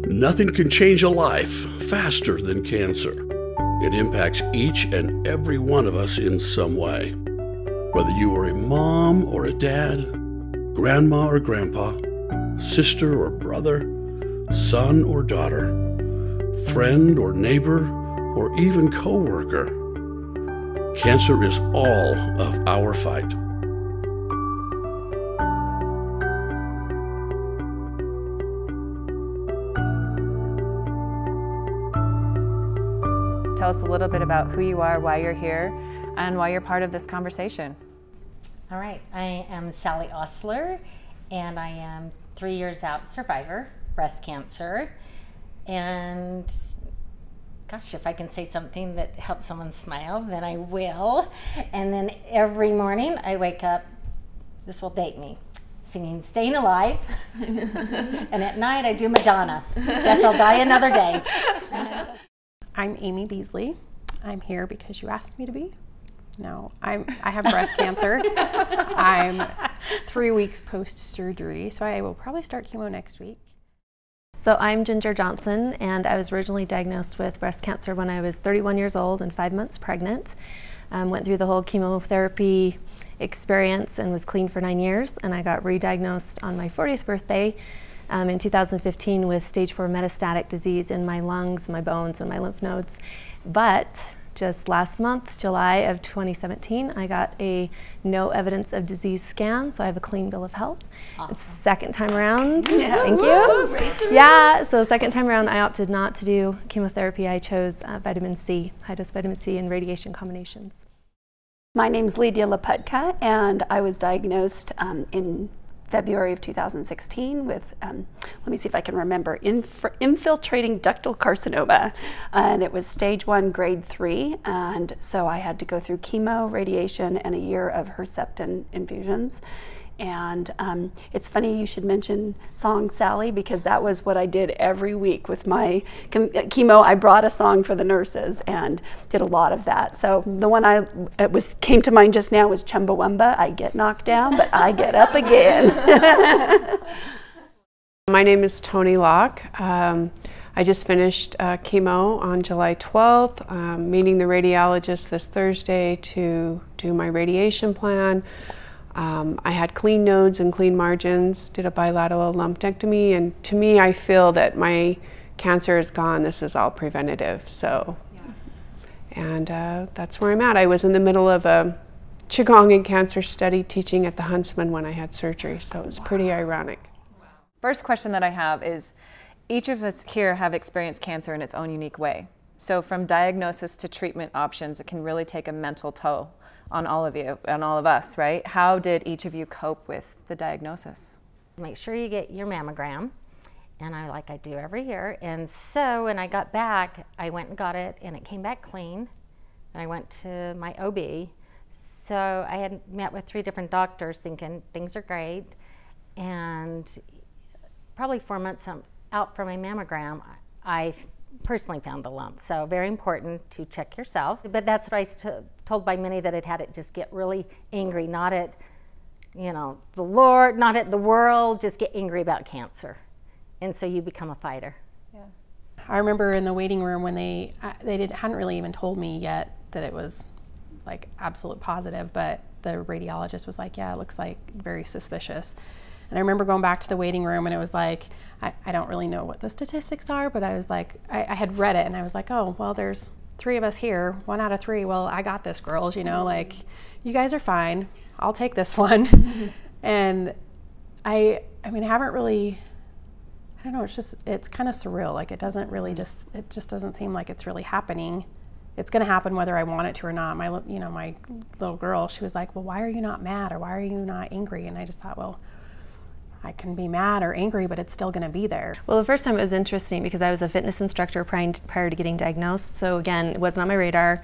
Nothing can change a life faster than cancer. It impacts each and every one of us in some way. Whether you are a mom or a dad, grandma or grandpa, sister or brother, son or daughter, friend or neighbor, or even co-worker, cancer is all of our fight. Tell us a little bit about who you are, why you're here, and why you're part of this conversation. All right, I am Sally Osler, and I am 3 years out survivor, breast cancer. And gosh, if I can say something that helps someone smile, then I will. And then every morning I wake up, this will date me, singing Staying Alive. And at night I do Madonna. Guess I'll die another day. I'm Amy Beasley. I'm here because you asked me to be. No, I have breast cancer. I'm 3 weeks post-surgery, so I will probably start chemo next week. So I'm Ginger Johnson, and I was originally diagnosed with breast cancer when I was 31 years old and 5 months pregnant. Went through the whole chemotherapy experience and was clean for 9 years, and I got re-diagnosed on my 40th birthday in 2015 with stage 4 metastatic disease in my lungs, my bones, and my lymph nodes. But just last month, July of 2017, I got a no evidence of disease scan, so I have a clean bill of health. Awesome. It's second time around. Yeah. Thank you. Yeah, so second time around, I opted not to do chemotherapy. I chose vitamin C, high-dose vitamin C and radiation combinations. My name's Lidia Lopaka, and I was diagnosed in February of 2016 with, let me see if I can remember, infiltrating ductal carcinoma. And it was stage 1, grade 3. And so I had to go through chemo, radiation, and a year of Herceptin infusions. And it's funny you should mention Song Sally, because that was what I did every week with my chemo. I brought a song for the nurses and did a lot of that. So the one came to mind just now was Chumbawamba. I get knocked down, but I get up again. My name is Toni Lock. I just finished chemo on July 12th, meeting the radiologist this Thursday to do my radiation plan. I had clean nodes and clean margins, did a bilateral lumpectomy, and to me I feel that my cancer is gone. This is all preventative, so. Yeah. And that's where I'm at. I was in the middle of a Qigong and cancer study teaching at the Huntsman when I had surgery, so it's pretty ironic. First question that I have is, each of us here have experienced cancer in its own unique way. So from diagnosis to treatment options, it can really take a mental toll on all of you and all of us, right? How did each of you cope with the diagnosis? Make sure you get your mammogram, and I do every year. And so when I got back, I went and got it, and it came back clean. And I went to my OB. So I had met with 3 different doctors thinking things are great. And probably 4 months out from my mammogram, I personally found the lump. So very important to check yourself. But that's what I was told by many, that it had it just get really angry, not at, the Lord, not at the world, just get angry about cancer. And so you become a fighter. Yeah. I remember in the waiting room when they hadn't really even told me yet that it was like absolute positive, but the radiologist was like, yeah, it looks like very suspicious. And I remember going back to the waiting room, and it was like, I don't really know what the statistics are, but I was like, I had read it, and I was like, oh, well, there's 3 of us here, 1 out of 3. Well, I got this, girls, like, you guys are fine. I'll take this one. And I mean, I haven't really, I don't know, it's kind of surreal. Like, it just doesn't seem like it's really happening. It's going to happen whether I want it to or not. My little girl, she was like, well, why are you not mad, or why are you not angry? And I just thought, well, I can be mad or angry, but it's still going to be there. Well, the first time it was interesting because I was a fitness instructor prior to getting diagnosed. So again, it wasn't on my radar.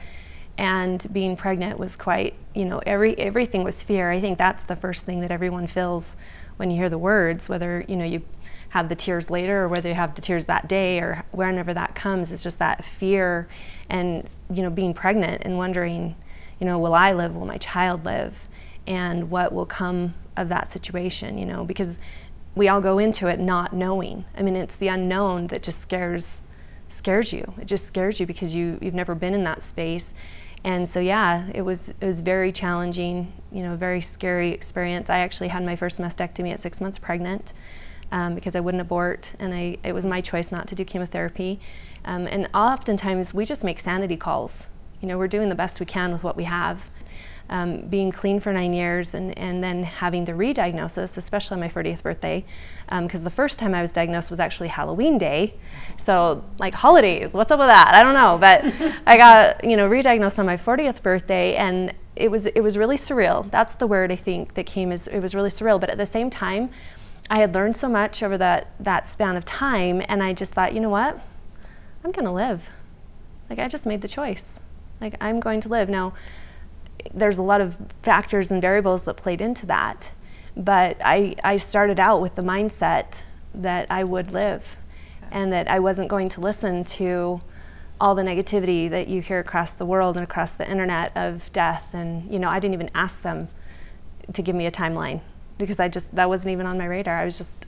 And being pregnant was quite, everything was fear. I think that's the first thing that everyone feels when you hear the words, whether, you have the tears later or whether you have the tears that day or whenever that comes. It's just that fear and, being pregnant and wondering, will I live? Will my child live? And what will come of that situation, because we all go into it not knowing. I mean, it's the unknown that just scares you. It just scares you because you've never been in that space. And so yeah, it was very challenging, you know, very scary experience. I actually had my first mastectomy at 6 months pregnant because I wouldn't abort, and it was my choice not to do chemotherapy. And oftentimes we just make sanity calls. You know, we're doing the best we can with what we have. Being clean for 9 years and then having the re-diagnosis, especially on my 40th birthday, because the first time I was diagnosed was actually Halloween Day. So like holidays, what's up with that? I don't know, but I got, you know, re-diagnosed on my 40th birthday, and it was really surreal. That's the word I think that came, is it was really surreal. But at the same time, I had learned so much over that span of time, and I just thought, you know what? I'm gonna live. Like, I just made the choice. Like, I'm going to live. Now, there's a lot of factors and variables that played into that, but I started out with the mindset that I would live, and that I wasn't going to listen to all the negativity that you hear across the world and across the internet of death. And, you know, I didn't even ask them to give me a timeline, because that wasn't even on my radar.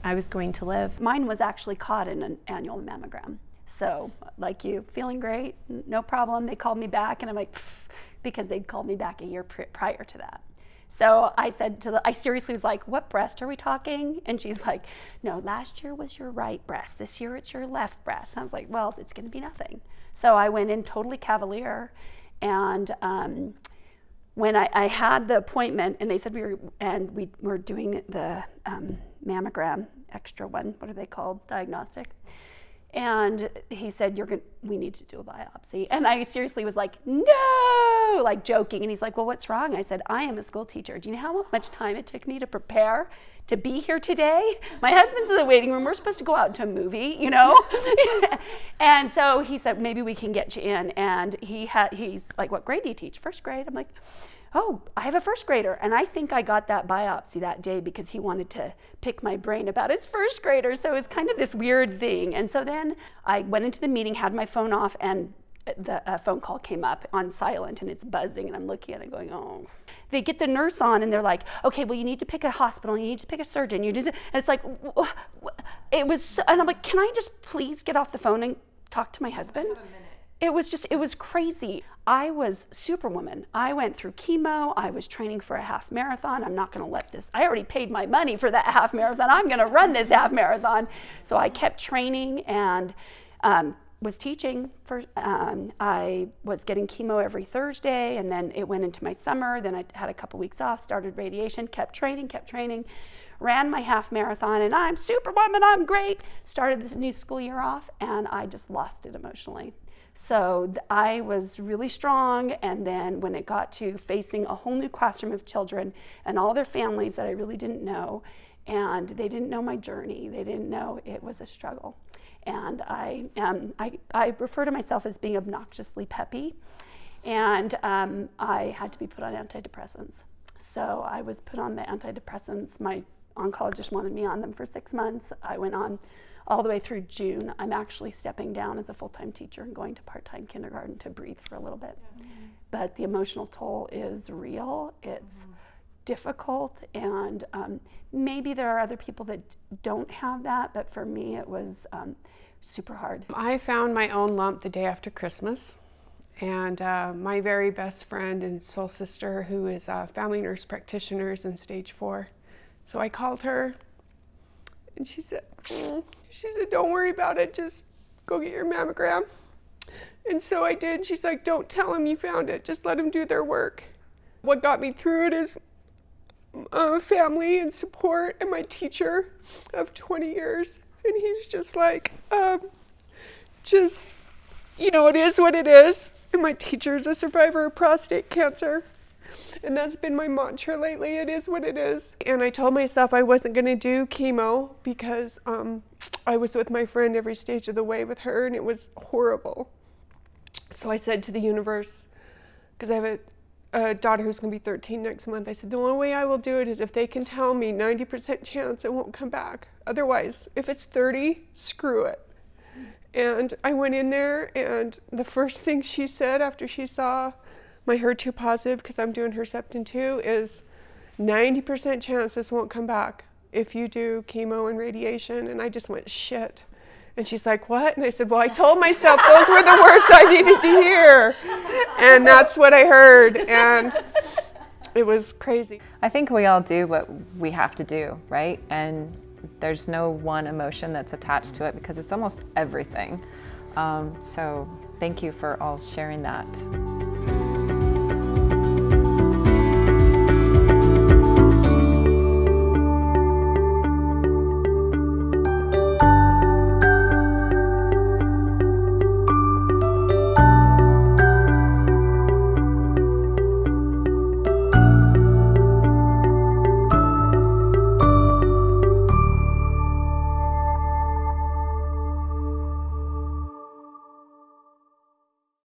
I was going to live. Mine was actually caught in an annual mammogram. So, like you, feeling great, no problem. They called me back, and I'm like, pfft, because they'd called me back a year prior to that. So I said I seriously was like, what breast are we talking? And she's like, no, last year was your right breast. This year it's your left breast. And I was like, well, it's gonna be nothing. So I went in totally cavalier, and when I had the appointment, and they said we were doing the mammogram, extra one, what are they called, diagnostic. And he said, we need to do a biopsy. And I seriously was like, no, like joking. And he's like, well, what's wrong? I said, I am a school teacher. Do you know how much time it took me to prepare to be here today? My husband's in the waiting room. We're supposed to go out to a movie, you know? And so he said, maybe we can get you in. And he's like, what grade do you teach? First grade. I'm like, oh, I have a first grader. And I think I got that biopsy that day because he wanted to pick my brain about his first grader. So it was kind of this weird thing. And so then I went into the meeting, had my phone off, and the phone call came up on silent, and it's buzzing, and I'm looking at it going, oh. They get the nurse on, and they're like, okay, well, you need to pick a hospital, you need to pick a surgeon. And it's like, it was, and I'm like, can I just please get off the phone and talk to my husband? It was crazy. I was Superwoman. I went through chemo. I was training for a half marathon. I'm not gonna let this, I already paid my money for that half marathon. I'm gonna run this half marathon. So I kept training and was teaching. I was getting chemo every Thursday, and then it went into my summer. Then I had a couple weeks off, started radiation, kept training, ran my half marathon, and I'm Superwoman, I'm great. Started this new school year off, and I just lost it emotionally. So I was really strong, and then when it got to facing a whole new classroom of children and all their families that I really didn't know, and they didn't know my journey, they didn't know it was a struggle. And I refer to myself as being obnoxiously peppy, and I had to be put on antidepressants. So I was put on the antidepressants. My oncologist wanted me on them for 6 months. I went on all the way through June. I'm actually stepping down as a full-time teacher and going to part-time kindergarten to breathe for a little bit. But the emotional toll is real. It's difficult, and maybe there are other people that don't have that, but for me it was super hard. I found my own lump the day after Christmas, and my very best friend and soul sister, who is a family nurse practitioner, is in stage 4. So I called her, and she said, don't worry about it, just go get your mammogram. And so I did. She's like, don't tell him you found it, just let him do their work. What got me through it is family and support, and my teacher of 20 years. And he's just like, you know, it is what it is. And my teacher is a survivor of prostate cancer. And that's been my mantra lately, it is what it is. And I told myself I wasn't gonna do chemo because I was with my friend every stage of the way with her, and it was horrible. So I said to the universe, because I have a daughter who's gonna be 13 next month, I said, the only way I will do it is if they can tell me 90% chance it won't come back. Otherwise, if it's 30, screw it. And I went in there, and the first thing she said after she saw my HER2 positive, because I'm doing Herceptin 2, is 90% chance this won't come back. if you do chemo and radiation. And I just went, shit. And she's like, what? And I said, well, I told myself those were the words I needed to hear. And that's what I heard. And it was crazy. I think we all do what we have to do, right? And there's no one emotion that's attached to it because it's almost everything. So thank you for all sharing that.